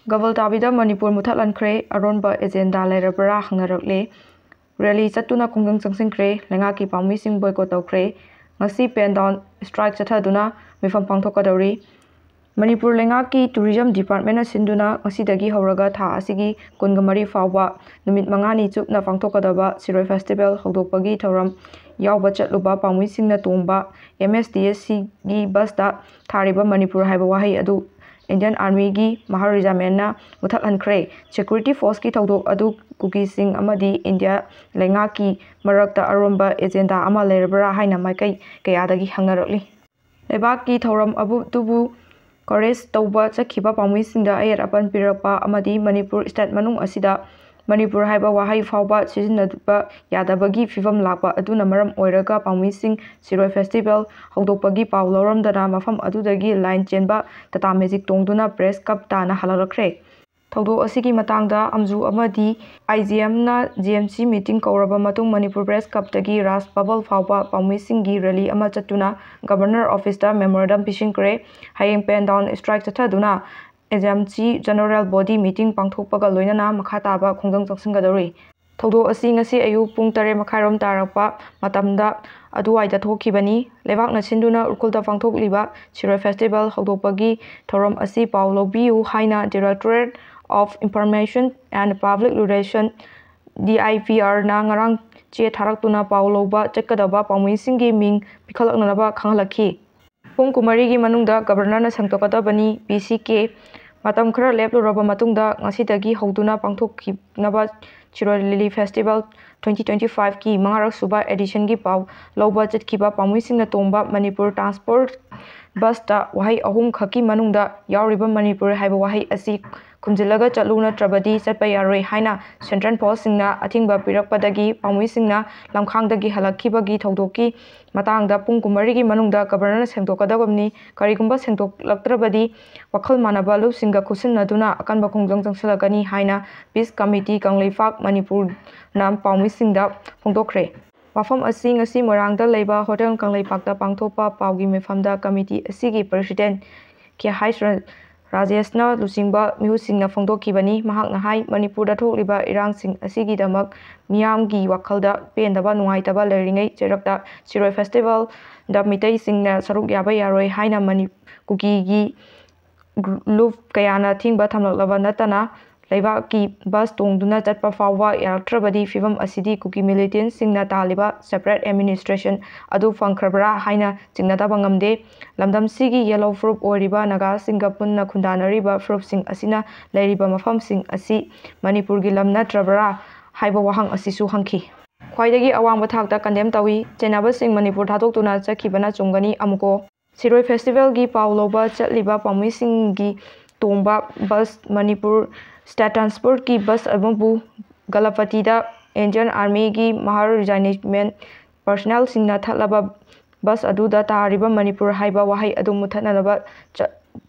Gaval tabida Manipur muthatlankre aronba agenda leirabra hangnarokle rally chatuna khunggang changsinkre lengaki pangmising boycott tawkre ngasi pen down strike chathaduna mifam pangthokadori Manipur lengaki tourism department na sinduna ngasidagi horaga tha asigi kungamari fawba numit mangani chupna pangthokadaba Siroi festival hodokpagi thoram yawba chatluba pangmisingna tongba MSDSC gi basta thariba Manipur haiba wahai adu Indian Army gi Mahar Regiment na muthatlankre security force ki thodok adu Kuki Singga amadi India lengaki marakta aronba agenda ama leirabra haina maikai kayadagi hangarokli lebaki thoram abu tubu courage tauba chakhiba pangmisingda ayat apan pirakpa amadi Manipur state manung asida Manipur haiba wahai fawba sizinadba yadabagi fivam lakpa aduna maram oiraga pangmising Siroi festival hodokpagi paw lawramdana mafam adudagi line chenba Tata Magic tongduna press cup tana halarakre thodok asigi matangda amju amadi IGM na GMC meeting kauraba matung Manipur press cup tagi ras bubble fawba pangmising gi rally ama chatuna governor office da memorandum pisingkre hayeng pen down strike chathaduna AGMC general body meeting pangthokpaga loinana makhataba khunggang changsingadori thodok asi ngasi ayu pung 3 makhairom tarakpa matamda aduwaida thokhibani lebakna sinduna urkulda pangthokliba Siroi festival hodokpagi thoram asi pawlobiu haina Directorate of Information and Public Relations DIPR na ngarang che tharaktuna pawloba chakadaba pangmisinggi ming pikhalaknaba khanghalakhi pung kumari gi manungda governor na sangtokadabani PCK matam khara lepluraba matungda ngasidagi hoduna pangthokhinaba Siroi Lily Festival 2025 ki mangarak suba edition gi paw loba chatkhiba pangmisingna tongba Manipur transport bus ta wahai ahum khaki manungda yauriba Manipur haiba wahai asi kumjilaga chaluna trabadi chatpa yaroi haina central post singna athingba pirakpadagi pangmisingna lamkhangdagi halakhibagi thodokki matangda pung kumari gi manungda governor sengdokkadbni karigumba sengdoklaktrabadi wakhal manaba lupsinga khusinnaduna akanba khongjang changsalagani haina peace committee kangleifak Manipur nam pangmisingda phongdokre wafam asi ngasi morangda leiba hotel kangleipakta pangthopa pawgi mefamda committee asigi president kya haisra Rajeshna lusingba mihusingna phongdokkibani mahakna hai Manipurda thokliba irangsing asigidamak miyamgi wakhalda pendaba nungaitaba leiringai cherakta Siroi festival da mitai singna saruk yaba yaroi haina Kuki gi loop kayana thingba thamlaklaba natana leibaki bus tongduna chatpa fawwa yaraktrabadi fivam asidi Kuki militant singna taliba separate administration adu fangkhrabra haina chingnadaba ngamde lamdam sigi yellow fruit oriba naga singa punna khundanariba fruit sing asina leiriba mafam sing asi Manipur gi lamna trabra haiba wahang asisu hangki khwaidagi awangba thakta condemn tawi chenaba sing Manipur thadoktuna chakhibana chungani amuko Siroi festival gi pawloba chatliba pangmising gi tongba bus Manipur State Transport ki bus abubu Galapati da Indian Army ki Mahar Regiment personnel singna thalaba bus aduda tariba Manipur haiba wahai adu muthananaba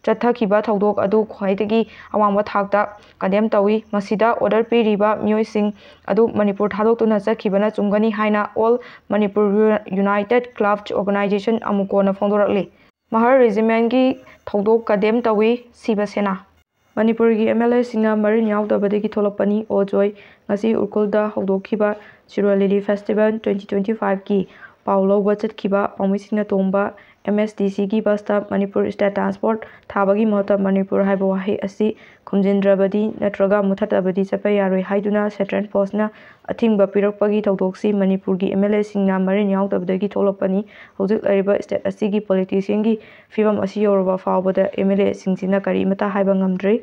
chathakiba thodok adu khwaidagi awangba thakta condemn tawi masida order piriba mioising adu Manipur thadoktuna chakhibana chungani haina all Manipur United Clubs Organization amukona phongdorakli Mahar Regiment ki thodok condemn tawi Sibasena Manipur gi MLA singna marin yaudabadagi tholakpani ojoy ngasi urkulda hodokhiba Siroi Lily Festival 2025 ki pawloba chatkhiba pangmisingna tongba MSDC gi basta Manipur State Transport thabagi mahota Manipur haiba wahai asi khumjindrabadi natraga muthatabadi chapa yaroi haiduna Central Post na athingba pirakpagi thodoksi Manipur gi MLA singna marin yaudabadagi tholakpani hojik lariba state asigi politician gi fivam asi yorba fawbada MLA singsina kari mata haiba ngamdre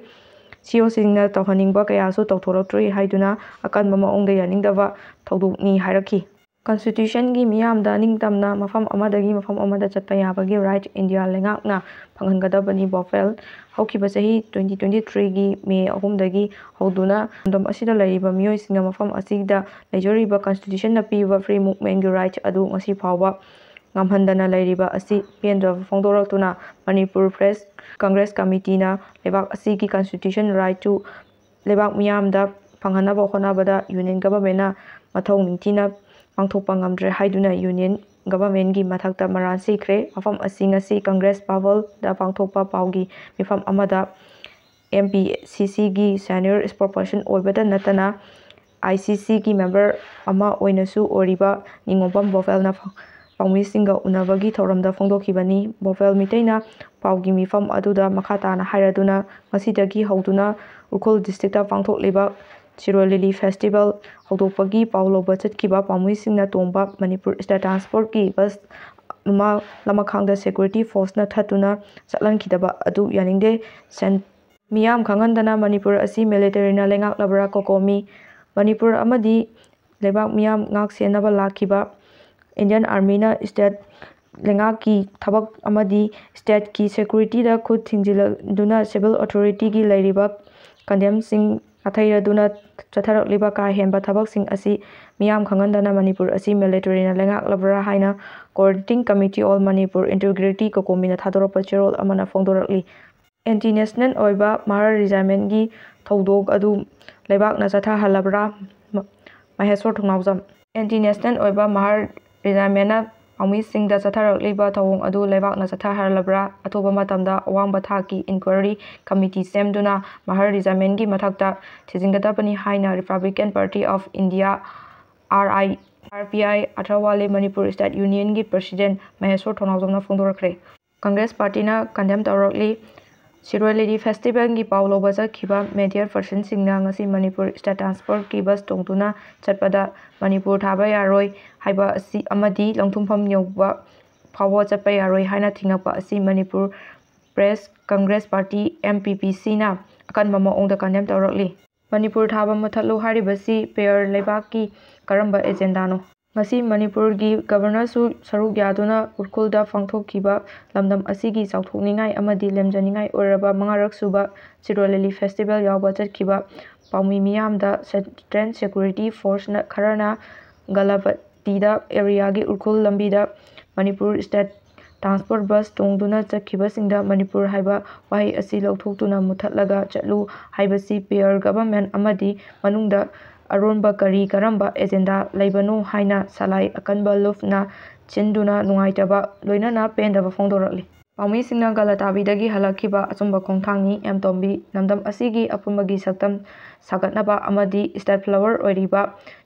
CEO singna tawhaningba kayasu tawthoraktri haiduna akanba maongda yaningdaba thodokni hairakhi Constitution gi miyamda ningtamna mafam amadagi mafam amada chatpa yabagi right India lengakna phanghangadabani bofel haukiba chahi 2023 gi May 3 dagi hoduna dom asida lariba miyoi singa mafam asigda lejoriba constitution na piba free movement gi right adu ngasi phawba ngamhandana lariba asi pendra phongdoraktuna Manipur Press Congress Committee na lebak asigi constitution right to lebak miyamda phanghanaba honabada union government na mathau ningtina pangthokpa ngamdre haiduna union government gi mathakta maran sikre afam asi ngasi Congress Bawal da pangthokpa pawgi mifam amada MPCCꯒꯤ senior spokesperson ꯑꯣꯏꯕꯇ ꯅꯠꯇꯅ ICCꯒꯤ member ꯑꯃ ꯑꯣꯏꯅꯁꯨ ꯑꯣꯏꯔꯤꯕ ꯅꯤꯡꯉꯣꯝꯕꯝ ꯕꯣꯐꯦꯜꯅ ꯄꯥꯎꯃꯤꯁꯤꯡꯒ ꯎꯅꯕꯒꯤ ꯊꯧꯔꯝꯗ ꯐꯣꯡꯗꯣꯛꯈꯤꯕꯅꯤ꯫ ꯕꯣꯐꯦꯜ ꯃꯤꯇꯩꯅ ꯄꯥꯎꯒꯤ ꯃꯤꯐꯝ ꯑꯗꯨꯗ ꯃꯈꯥ ꯇꯥꯅ ꯍꯥꯏꯔꯗꯨꯅ ꯉꯁꯤꯗꯒꯤ ꯍꯧꯗꯨꯅ ꯎꯈ꯭ꯔꯨꯜ ꯗꯤꯁꯇ꯭ꯔꯤꯛꯇ ꯄꯥꯡꯊꯣꯛꯂꯤꯕ ꯁꯤꯔꯣꯏ ꯂꯤꯂꯤ ꯐꯦꯁꯇꯤꯚꯦꯜ ꯍꯧꯗꯣꯛꯄꯒꯤ ꯄꯥꯎ ꯂꯧꯕ ꯆꯠꯈꯤꯕ ꯄꯥꯎꯃꯤꯁꯤꯡꯅ ꯇꯣꯡꯕ ꯃꯅꯤꯄꯨꯔ ꯁ꯭ꯇꯦꯠ ꯇ꯭ꯔꯥꯟꯁꯄꯣꯔꯠꯀꯤ ꯕꯁ ꯑꯃ ꯂꯃꯈꯥꯡꯗ ꯁꯦꯀ꯭ꯌꯨꯔꯤꯇꯤ ꯐꯣꯔꯁꯅ ꯊꯠꯇꯨꯅ ꯆꯠꯍꯟꯈꯤꯗꯕ ꯑꯗꯨ ꯌꯥꯅꯤꯡꯗꯦ꯫ ꯃꯤꯌꯥꯝ ꯈꯪꯍꯟꯗꯅ ꯃꯅꯤꯄꯨꯔ ꯑꯁꯤ ꯃꯤꯂꯤꯇꯔꯤꯅ ꯂꯩꯉꯥꯛꯂꯕ꯭ꯔꯥ ꯀꯣꯀꯣꯃꯤ ꯃꯅꯤꯄꯨꯔ ꯑꯃꯗꯤ ꯂꯩꯕꯥꯛ ꯃꯤꯌꯥꯝ ꯉꯥꯛ-ꯁꯦꯟꯅꯕ ꯂꯥꯛꯈꯤꯕ ꯏꯟꯗꯤꯌꯟ ꯑꯥꯔꯃꯤꯅ ꯁ꯭ꯇꯦꯠ ꯂꯩꯉꯥꯛꯀꯤ ꯊꯕꯛ ꯑꯃꯗꯤ ꯁ꯭ꯇꯦꯠꯀꯤ ꯁꯦꯀ꯭ꯌꯨꯔꯤꯇꯤꯗ ꯈꯨꯠ ꯊꯤꯡꯖꯤꯜꯂꯗꯨꯅ ꯁꯤꯚꯤꯜ ꯑꯣꯊꯣꯔꯤꯇꯤꯒꯤ ꯂꯩꯔꯤꯕ ꯀꯟꯗꯦꯝꯁꯤꯡ ꯅꯥꯊꯩꯔꯗꯨꯅ ꯆꯠꯊꯔꯛꯂꯤꯕ ꯀꯥ ꯍꯦꯟꯕ ꯊꯕꯛꯁꯤꯡ ꯑꯁꯤ ꯃꯤꯌꯥꯝ ꯈꯪꯍꯟꯗꯅ ꯃꯅꯤꯄꯨꯔ ꯑꯁꯤ ꯃꯤꯂꯤꯇꯔꯤꯅ ꯂꯩꯉꯥꯛꯂꯕ꯭ꯔꯥ ꯍꯥꯏꯅ coordinating committee on Manipur integrity ꯀꯣꯀꯣꯃꯤꯅ ꯊꯥꯗꯣꯔꯛꯄ ꯆꯦꯔꯣꯜ ꯑꯃꯅ ꯐꯣꯡꯗꯣꯔꯛꯂꯤ꯫ ꯑꯦꯟꯇꯤ ꯅꯦꯁꯅꯦꯜ ꯑꯣꯏꯕ ꯃꯍꯥꯔ ꯔꯤꯖꯥꯏꯟꯃꯦꯟꯠꯒꯤ ꯊꯧꯗꯣꯛ ꯑꯗꯨ ꯂꯩꯕꯥꯛꯅ ꯆꯠꯊꯍꯜꯂꯕ꯭ꯔꯥ ꯃꯍꯦꯁꯣꯔ ꯊꯣꯡꯅꯥꯎꯖꯝ ꯑꯦꯟꯇꯤ ꯅꯦꯁꯅꯦꯜ ꯑꯣꯏꯕ ꯃꯍꯥꯔ ꯔꯤꯖꯥꯏꯟꯃꯦꯟꯠꯅ ꯄꯥꯎꯃꯤꯁꯤꯡꯗ ꯆꯠꯊꯔꯛꯂꯤꯕ ꯊꯧꯑꯣꯡ ꯑꯗꯨ ꯂꯩꯕꯥꯛꯅ ꯆꯠꯊꯍꯜꯂꯕ꯭ꯔꯥ? ꯑꯊꯨꯕ ꯃꯇꯝꯗ ꯑꯋꯥꯡꯕ ꯊꯥꯛꯀꯤ ꯏꯟꯀ꯭ꯋꯥꯔꯤ ꯀꯝꯃꯤꯇꯤ ꯁꯦꯝꯗꯨꯅ ꯃꯍꯥꯔ ꯔꯤꯖꯥꯏꯟꯃꯦꯟꯠꯒꯤ ꯃꯊꯛꯇ ꯊꯤꯖꯤꯟꯒꯗꯕꯅꯤ ꯍꯥꯏꯅ Republican party of India RPI Athawale Manipur state ꯌꯨꯅꯤꯌꯟꯒꯤ ꯄ꯭ꯔꯁꯤꯗꯦꯟꯠ ꯃꯍꯦꯁꯣꯔ ꯊꯣꯡꯅꯥꯎꯖꯝꯅ ꯐꯣꯡꯗꯣꯔꯛꯈ꯭ꯔꯦ꯫ ꯀꯪꯒ꯭ꯔꯦꯁ ꯄꯥꯔꯇꯤꯅ ꯀꯟꯗꯦꯝ ꯇꯧꯔꯛꯂꯤ꯫ ꯁꯤꯔꯣꯏ ꯂꯤꯂꯤ ꯐꯦꯁꯇꯤꯚꯦꯜꯒꯤ ꯄꯥꯎ ꯂꯧꯕ ꯆꯠꯈꯤꯕ ꯃꯤꯗꯤꯌꯥ ꯄꯔꯁꯟꯁꯤꯡꯅ ꯉꯁꯤ ꯃꯅꯤꯄꯨꯔ ꯁ꯭ꯇꯦꯠ ꯇ꯭ꯔꯥꯟꯁꯄꯣꯔꯠꯀꯤ ꯕꯁ ꯇꯣꯡꯗꯨꯅ ꯆꯠꯄꯗ ꯃꯅꯤꯄꯨꯔ ꯊꯥꯕ ꯌꯥꯔꯣꯏ ꯍꯥꯏꯕ ꯑꯁꯤ ꯑꯃꯗꯤ ꯂꯪꯊꯨꯡꯐꯝ ꯌꯧꯕ ꯐꯥꯎꯕ ꯆꯠꯄ ꯌꯥꯔꯣꯏ ꯍꯥꯏꯅ ꯊꯤꯡꯉꯛꯄ ꯑꯁꯤ ꯃꯅꯤꯄꯨꯔ ꯄ꯭ꯔꯦꯁ ꯀꯪꯒ꯭ꯔꯦꯁ ꯄꯥꯔꯇꯤ MPPCꯅ ꯑꯀꯟꯕ ꯃꯑꯣꯡꯗ ꯀꯟꯗꯦꯝ ꯇꯧꯔꯛꯂꯤ꯫ ꯃꯅꯤꯄꯨꯔ ꯊꯥꯕ ꯃꯨꯊꯠꯂꯨ ꯍꯥꯏꯔꯤꯕꯁꯤ ꯄꯤꯌꯔ ꯂꯩꯕꯥꯛꯀꯤ ꯀꯔꯝꯕ ꯑꯦꯖꯦꯟꯗꯥꯅꯣ? ꯉꯁꯤ ꯃꯅꯤꯄꯨꯔꯒꯤ ꯒꯚꯔꯅꯔꯁꯨ ꯁꯔꯨꯛ ꯌꯥꯗꯨꯅ ꯎꯈ꯭ꯔꯨꯜꯗ ꯄꯥꯡꯊꯣꯛꯈꯤꯕ ꯂꯝꯗꯝ ꯑꯁꯤꯒꯤ ꯆꯥꯎꯊꯣꯛꯅꯤꯡꯉꯥꯏ ꯑꯃꯗꯤ ꯂꯦꯝꯖꯅꯤꯡꯉꯥꯏ ꯑꯣꯏꯔꯕ ꯃꯉꯥꯔꯛ ꯁꯨꯕ ꯁꯤꯔꯣꯏ ꯂꯤꯂꯤ ꯐꯦꯁꯇꯤꯚꯦꯜ ꯌꯥꯎꯕ ꯆꯠꯈꯤꯕ ꯄꯥꯎꯃꯤ ꯃꯤꯌꯥꯝꯗ ꯁꯦꯟꯇ꯭ꯔꯦꯜ ꯁꯦꯀ꯭ꯌꯨꯔꯤꯇꯤ ꯐꯣꯔꯁ ꯈꯔꯅ ꯒꯂꯄꯇꯤꯗ ꯑꯦꯔꯤꯌꯥꯒꯤ ꯎꯈ꯭ꯔꯨꯜ ꯂꯝꯕꯤꯗ ꯃꯅꯤꯄꯨꯔ ꯁ꯭ꯇꯦꯠ ꯇ꯭ꯔꯥꯟꯁꯄꯣꯔꯠ ꯕꯁ ꯇꯣꯡꯗꯨꯅ ꯆꯠꯈꯤꯕꯁꯤꯡꯗ ꯃꯅꯤꯄꯨꯔ ꯍꯥꯏꯕ ꯋꯥꯍꯩ ꯑꯁꯤ ꯂꯧꯊꯣꯛꯇꯨꯅ ꯃꯨꯊꯠꯂꯒ ꯆꯠꯂꯨ ꯍꯥꯏꯕꯁꯤ ꯄꯤꯌꯔ ꯒꯚꯔꯟꯃꯦꯟꯠ ꯑꯃꯗꯤ ꯃꯅꯨꯡꯗ ꯑꯔꯣꯟꯕ ꯀꯔꯝꯕ ꯑꯦꯖꯦꯟꯗꯥ ꯂꯩꯕꯅꯣ ꯍꯥꯏꯅ ꯁꯂꯥꯏ ꯑꯀꯟꯕ ꯂꯨꯞꯅ ꯆꯤꯟꯗꯨꯅ ꯅꯨꯡꯉꯥꯏꯇꯕ ꯂꯣꯏꯅꯅ ꯄꯦꯟꯗꯕ ꯐꯣꯡꯗꯣꯔꯛꯂꯤ꯫ ꯄꯥꯎꯃꯤꯁꯤꯡꯅ ꯒꯂꯇꯥꯕꯤꯗꯒꯤ ꯍꯜꯂꯛꯈꯤꯕ ꯑꯆꯨꯝꯕ ꯈꯣꯡꯊꯥꯡꯅꯤ꯫ ꯑꯦꯝꯇꯣꯝꯕꯤ ꯂꯝꯗꯝ ꯑꯁꯤꯒꯤ ꯑꯄꯨꯟꯕꯒꯤ ꯁꯛꯇꯝ ꯁꯥꯒꯠꯅꯕ ꯑꯃꯗꯤ ꯁ꯭ꯇꯦꯠ ꯐ꯭ꯂꯥꯋꯔ ꯑꯣꯏꯔꯤꯕ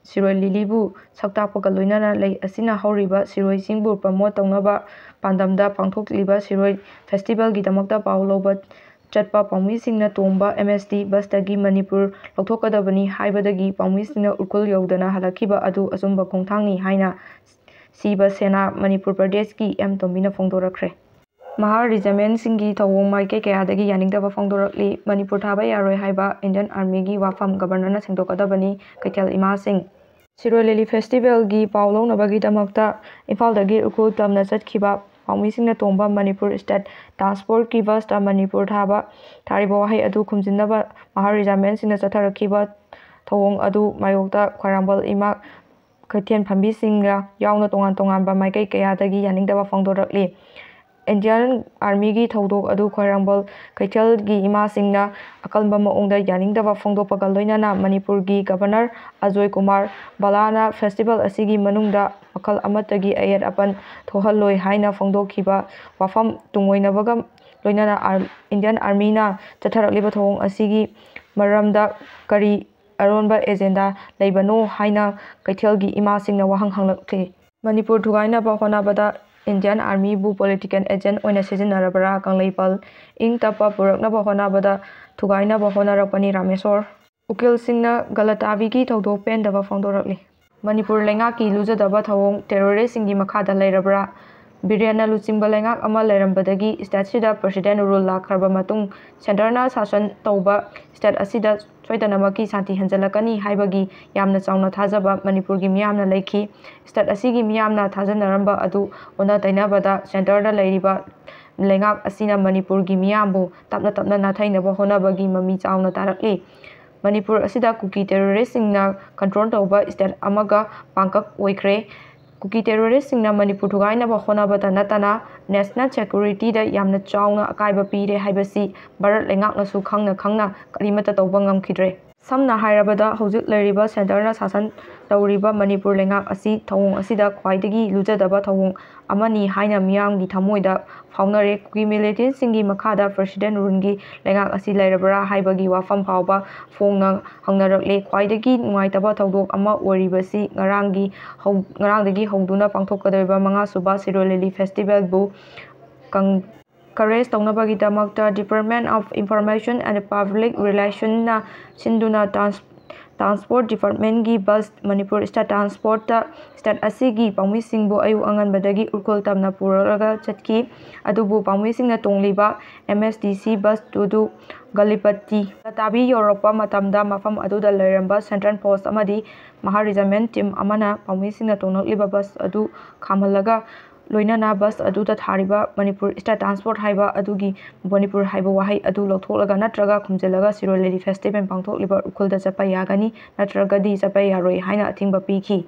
ꯁꯤꯔꯣꯏ ꯂꯤꯂꯤꯕꯨ ꯁꯛꯇꯥꯛꯄꯒ ꯂꯣꯏꯅꯅ ꯂꯩ ꯑꯁꯤꯅ ꯍꯧꯔꯤꯕ ꯁꯤꯔꯣꯏꯁꯤꯡꯕꯨ ꯄ꯭ꯔꯃꯣꯠ ꯇꯧꯅꯕ ꯄꯥꯟꯗꯝꯗ ꯄꯥꯡꯊꯣꯛꯂꯤꯕ ꯁꯤꯔꯣꯏ ꯐꯦꯁꯇꯤꯚꯦꯜꯒꯤꯗꯃꯛꯇ ꯄꯥꯎ ꯂꯧꯕ ꯆꯠꯄ ꯄꯥꯎꯃꯤꯁꯤꯡꯅ ꯇꯣꯡꯕ MST ꯕꯁꯇꯒꯤ ꯃꯅꯤꯄꯨꯔ ꯂꯧꯊꯣꯛꯀꯗꯕꯅꯤ ꯍꯥꯏꯕꯗꯒꯤ ꯄꯥꯎꯃꯤꯁꯤꯡꯅ ꯎꯈ꯭ꯔꯨꯜ ꯌꯧꯗꯅ ꯍꯜꯂꯛꯈꯤꯕ ꯑꯗꯨ ꯑꯆꯨꯝꯕ ꯈꯣꯡꯊꯥꯡꯅꯤ ꯍꯥꯏꯅ ꯁꯤꯕ ꯁꯦꯅꯥ ꯃꯅꯤꯄꯨꯔ ꯄ꯭ꯔꯗꯦꯁꯀꯤ ꯑꯦꯝꯇꯣꯝꯕꯤꯅ ꯐꯣꯡꯗꯣꯔꯛꯈ꯭ꯔꯦ꯫ ꯃꯍꯥꯔ ꯔꯤꯖꯥꯏꯟꯃꯦꯟꯠꯁꯤꯡꯒꯤ ꯊꯧꯑꯣꯡ ꯃꯥꯏꯀꯩ ꯀꯌꯥꯗꯒꯤ ꯌꯥꯅꯤꯡꯗꯕ ꯐꯣꯡꯗꯣꯔꯛꯂꯤ꯫ ꯃꯅꯤꯄꯨꯔ ꯊꯥꯕ ꯌꯥꯔꯣꯏ ꯍꯥꯏꯕ ꯏꯟꯗꯤꯌꯟ ꯑꯥꯔꯃꯤꯒꯤ ꯋꯥꯐꯝ ꯒꯚꯔꯅꯔꯅ ꯁꯦꯡꯗꯣꯛꯀꯗꯕꯅꯤ꯫ ꯀꯩꯊꯦꯜ ꯏꯃꯥꯁꯤꯡ ꯁꯤꯔꯣꯏ ꯂꯤꯂꯤ ꯐꯦꯁꯇꯤꯚꯦꯜꯒꯤ ꯄꯥꯎ ꯂꯧꯅꯕꯒꯤꯗꯃꯛꯇ ꯏꯝꯐꯥꯜꯗꯒꯤ ꯎꯈ꯭ꯔꯨꯜ ꯇꯝꯅ ꯆꯠꯈꯤꯕ ꯄꯥꯎꯃꯤꯁꯤꯡꯅ ꯇꯣꯡꯕ ꯃꯅꯤꯄꯨꯔ ꯁ꯭ꯇꯦꯠ ꯇ꯭ꯔꯥꯟꯁꯄꯣꯔꯠꯀꯤ ꯕꯁꯇ ꯃꯅꯤꯄꯨꯔ ꯊꯥꯔꯤꯕ ꯋꯥꯍꯩ ꯑꯗꯨ ꯈꯨꯝꯖꯤꯟꯅꯕ ꯃꯍꯥꯔ ꯔꯤꯖꯥꯏꯟꯃꯦꯟꯠꯁꯤꯡꯅ ꯆꯠꯊꯔꯛꯈꯤꯕ ꯊꯧꯑꯣꯡ ꯑꯗꯨ ꯃꯥꯌꯣꯛꯇ ꯈ꯭ꯋꯥꯏꯔꯥꯛꯄꯝ ꯏꯃꯥ ꯀꯩꯊꯦꯜ ꯐꯝꯕꯤꯁꯤꯡꯒ ꯌꯥꯎꯅ ꯇꯣꯉꯥꯟꯕ ꯃꯥꯏꯀꯩ ꯀꯌꯥꯗꯒꯤ ꯌꯥꯅꯤꯡꯗꯕ ꯐꯣꯡꯗꯣꯔꯛꯂꯤ꯫ ꯏꯟꯗꯤꯌꯟ ꯑꯥꯔꯃꯤꯒꯤ ꯊꯧꯗꯣꯛ ꯑꯗꯨ ꯈ꯭ꯋꯥꯏꯔꯥꯛꯄꯝ ꯀꯩꯊꯦꯜꯒꯤ ꯏꯃꯥꯁꯤꯡꯅ ꯑꯀꯟꯕ ꯃꯑꯣꯡꯗ ꯌꯥꯅꯤꯡꯗꯕ ꯐꯣꯡꯗꯣꯛꯄꯒ ꯂꯣꯏꯅꯅ ꯃꯅꯤꯄꯨꯔꯒꯤ ꯒꯚꯔꯅꯔ ꯑꯖꯣꯏ ꯀꯨꯃꯥꯔ ꯕꯥꯂꯥꯅ ꯐꯦꯁꯇꯤꯚꯦꯜ ꯑꯁꯤꯒꯤ ꯃꯅꯨꯡꯗ ꯃꯈꯜ ꯑꯃꯠꯇꯒꯤ ꯑꯌꯦꯠ ꯑꯄꯟ ꯊꯣꯛꯍꯜꯂꯣꯏ ꯍꯥꯏꯅ ꯐꯣꯡꯗꯣꯛꯈꯤꯕ ꯋꯥꯐꯝ ꯇꯨꯡꯑꯣꯏꯅꯕꯒ ꯂꯣꯏꯅꯅ ꯏꯟꯗꯤꯌꯟ ꯑꯥꯔꯃꯤꯅ ꯆꯠꯊꯔꯛꯂꯤꯕ ꯊꯧꯑꯣꯡ ꯑꯁꯤꯒꯤ ꯃꯔꯝꯗ ꯀꯔꯤ ꯑꯔꯣꯟꯕ ꯑꯦꯖꯦꯟꯗꯥ ꯂꯩꯕꯅꯣ ꯍꯥꯏꯅ ꯀꯩꯊꯦꯜꯒꯤ ꯏꯃꯥꯁꯤꯡꯅ ꯋꯥꯍꯪ ꯍꯪꯂꯛꯂꯤ꯫ ꯃꯅꯤꯄꯨꯔ ꯊꯨꯒꯥꯏꯅꯕ ꯍꯣꯠꯅꯕꯗ ꯏꯟꯗꯤꯌꯟ ꯑꯥꯔꯃꯤꯕꯨ ꯄꯣꯂꯤꯇꯤꯀꯦꯜ ꯑꯦꯖꯦꯟꯠ ꯑꯣꯏꯅ ꯁꯤꯖꯤꯟꯅꯔꯕ꯭ꯔꯥ? ꯀꯪꯂꯩꯄꯥꯜ ꯏꯪ ꯇꯞꯄ ꯄꯨꯔꯛꯅꯕ ꯍꯣꯠꯅꯕꯗ ꯊꯨꯒꯥꯏꯅꯕ ꯍꯣꯠꯅꯔꯛꯄꯅꯤ꯫ ꯔꯥꯃꯦꯁꯣꯔ ꯎꯀꯤꯜꯁꯤꯡꯅ ꯒꯂꯇꯥꯕꯤꯒꯤ ꯊꯧꯗꯣꯛ ꯄꯦꯟꯗꯕ ꯐꯣꯡꯗꯣꯔꯛꯂꯤ꯫ ꯃꯅꯤꯄꯨꯔ ꯂꯩꯉꯥꯛꯀꯤ ꯂꯨꯖꯗꯕ ꯊꯧꯑꯣꯡ ꯇꯦꯔꯣꯔꯤꯁꯁꯤꯡꯒꯤ ꯃꯈꯥꯗ ꯂꯩꯔꯕ꯭ꯔꯥ? ꯕꯤꯔꯦꯟꯅ ꯂꯨꯆꯤꯡꯕ ꯂꯩꯉꯥꯛ ꯑꯃ ꯂꯩꯔꯝꯕꯗꯒꯤ ꯁ꯭ꯇꯦꯠꯁꯤꯗ ꯄ꯭ꯔꯁꯤꯗꯦꯟꯠ ꯔꯨꯜ ꯂꯥꯛꯈ꯭ꯔꯕ ꯃꯇꯨꯡ ꯁꯦꯟꯇꯔꯅ ꯁꯥꯁꯟ ꯇꯧꯕ ꯁ꯭ꯇꯦꯠ ꯑꯁꯤꯗ ꯁꯣꯏꯗꯅꯃꯛꯀꯤ ꯁꯥꯟꯇꯤ ꯍꯟꯖꯤꯜꯂꯛꯀꯅꯤ ꯍꯥꯏꯕꯒꯤ ꯌꯥꯝꯅ ꯆꯥꯎꯅ ꯊꯥꯖꯕ ꯃꯅꯤꯄꯨꯔꯒꯤ ꯃꯤꯌꯥꯝꯅ ꯂꯩꯈꯤ꯫ ꯁ꯭ꯇꯦꯠ ꯑꯁꯤꯒꯤ ꯃꯤꯌꯥꯝꯅ ꯊꯥꯖꯅꯔꯝꯕ ꯑꯗꯨ ꯑꯣꯟꯅ ꯇꯩꯅꯕꯗ ꯁꯦꯟꯇꯔꯗ ꯂꯩꯔꯤꯕ ꯂꯩꯉꯥꯛ ꯑꯁꯤꯅ ꯃꯅꯤꯄꯨꯔꯒꯤ ꯃꯤꯌꯥꯝꯕꯨ ꯇꯞꯅ ꯇꯞꯅ ꯅꯥꯊꯩꯅꯕ ꯍꯣꯠꯅꯕꯒꯤ ꯃꯃꯤ ꯆꯥꯎꯅ ꯇꯥꯔꯛꯂꯤ꯫ ꯃꯅꯤꯄꯨꯔ ꯑꯁꯤꯗ ꯀꯨꯀꯤ ꯇꯦꯔꯣꯔꯤꯁꯁꯤꯡꯅ ꯀꯟꯇ꯭ꯔꯣꯜ ꯇꯧꯕ ꯁ꯭ꯇꯦꯠ ꯑꯃꯒ ꯄꯥꯡꯀꯛ ꯑꯣꯏꯈ꯭ꯔꯦ꯫ ꯀꯨꯀꯤ ꯇꯦꯔꯣꯔꯤꯁꯁꯤꯡꯅ ꯃꯅꯤꯄꯨꯔ ꯊꯨꯒꯥꯏꯅꯕ ꯍꯣꯠꯅꯕꯇ ꯅꯠꯇꯅ ꯅꯦꯁꯅꯦꯜ ꯁꯦꯀ꯭ꯌꯨꯔꯤꯇꯤꯗ ꯌꯥꯝꯅ ꯆꯥꯎꯅ ꯑꯀꯥꯏꯕ ꯄꯤꯔꯦ ꯍꯥꯏꯕꯁꯤ ꯚꯥꯔꯠ ꯂꯩꯉꯥꯛꯅꯁꯨ ꯈꯪꯅ ꯀꯔꯤꯃꯠꯇ ꯇꯧꯕ ꯉꯝꯈꯤꯗ꯭ꯔꯦ꯫ Samna hairabada hojik leiriba senterna sasan tawriba Manipur lengak asi thawong asida khwaidagi lujadaba thawong amani haina miyamgi thamoida faunare Kuki militant singi makhada President Rungi lengak asi leirabra haibagi wafam phawba phongna hangnarakle khwaidagi nungaitaba thawdok ama oribasi ngarangdagi hongduna pangthokkadoiba manga suba Sirolili Festival bu Encourage tawnabagidamakta Department of Information and Public Relations na sinduna Transport Department gi bus Manipur State Transport State asigi pangmisingbu ayu anganbadagi urkol tamna puraga chatki adubu pangmisingna tongliba MSDC bus tudu Galipati tabi Europa matamda mafam aduda leiramba Central Post amadi Maha-Regiment team amana pangmisingna tongliba bus adu khamalaga loinana bus aduda thariba Manipur State Transport haiba adugi Manipur haiba wahai adu lawtholaga natraga khumjelaga Sirolili Festival pangthokliba ukulda chapa yagani natragadi chapa yaroi haina athingba piki